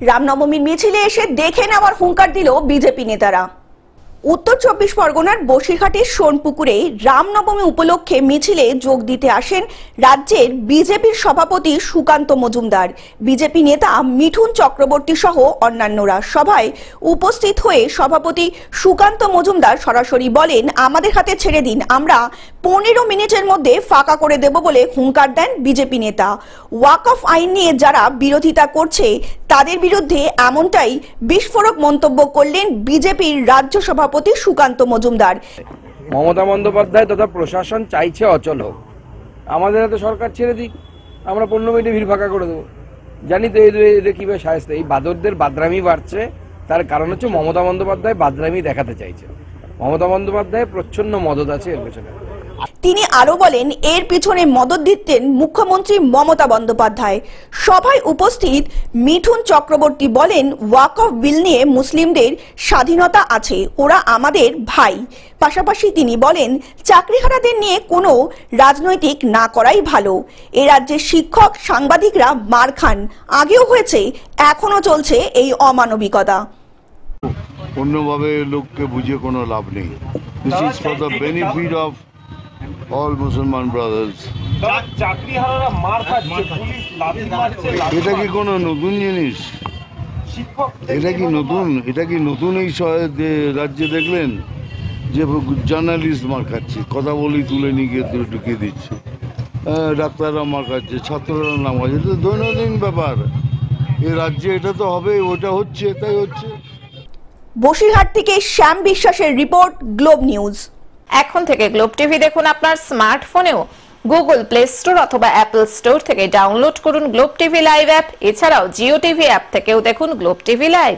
রামনবমীর মিছিলে এসে দেখে নেওয়ার হুঙ্কার দিল বিজেপি নেতারা। উত্তর 24 পরগনার বসিরহাটের সোনপুকুরে রামনবমী উপলক্ষে মিছিলে যোগ দিতে আসেন রাজ্যের বিজেপির সভাপতি সুকান্ত মজুমদার, বিজেপি নেতা মিঠুন চক্রবর্তী সহ অন্যান্যরা। সভায় উপস্থিত হয়ে সভাপতি সুকান্ত মজুমদার সরাসরি বলেন, আমাদের হাতে ছেড়ে দিন, আমরা 15 মিনিটের মধ্যে ফাঁকা করে দেব বলে হুঙ্কার দেন বিজেপি নেতা। ওয়াকফ আইন নিয়ে যারা বিরোধিতা করছে তাদের বিরুদ্ধে এমনটাই বিস্ফোরক মন্তব্য করলেন বিজেপির রাজ্য সভাপতি সুকান্ত মজুমদার। মমতা বন্দ্যোপাধ্যায় তথা প্রশাসন চাইছে অচল হোক, আমাদের হাতে সরকার ছেড়ে দিক, আমরা 15 মিনিটে ভিড় ফাঁকা করে দেবো। জানি তো এদের কিভাবে সাহায্য, এই বাদরদের বাদরামি বাড়ছে, তার কারণ হচ্ছে মমতা বন্দ্যোপাধ্যায় বাদরামি দেখাতে চাইছে। মমতা বন্দ্যোপাধ্যায় প্রচ্ছন্ন মদত আছে এর পেছনে। তিনি আরো বলেন, এর পিছনে মদত দিতেন মুখ্যমন্ত্রী মমতা বন্দ্যোপাধ্যায়। সভায় উপস্থিত মিঠুন চক্রবর্তী বলেন, ওয়াকফ বিল নিয়ে মুসলিমদের স্বাধীনতা আছে, ওরা আমাদের ভাই। পাশাপাশি তিনি বলেন, চাকরিহারাদের নিয়ে কোনো রাজনৈতিক না করাই ভালো। এ রাজ্যের শিক্ষক সাংবাদিকরা মার খান, আগেও হয়েছে, এখনো চলছে এই অমানবিকতা। অন্যভাবে লোককে বুঝিয়ে কোনো লাভ নেই। This is for the benefit of all Musliman brothers. এটা কি কোনো নতুন জিনিস? এটা কি নতুন এই রাজ্যে দেখলেন যে জার্নালিস্ট মার খাচ্ছে, কথা বলি তুলে নিয়ে গিয়ে ঢুকিয়ে দিচ্ছে, ডাক্তাররা মার খাচ্ছে, ছাত্ররা নাম আছে, এটা দৈনন্দিন ব্যাপার। এই রাজ্যে এটা তো হবে, ওটা হচ্ছে, তাই হচ্ছে। বসিরহাট থেকে শ্যাম বিশ্বাসের রিপোর্ট, গ্লোব নিউজ। এখন থেকে গ্লোব টিভি দেখুন আপনার স্মার্টফোনেও। গুগল প্লে স্টোর অথবা অ্যাপল স্টোর থেকে ডাউনলোড করুন গ্লোব টিভি লাইভ অ্যাপ। এছাড়াও জিও টিভি অ্যাপ থেকেও দেখুন গ্লোব টিভি লাইভ।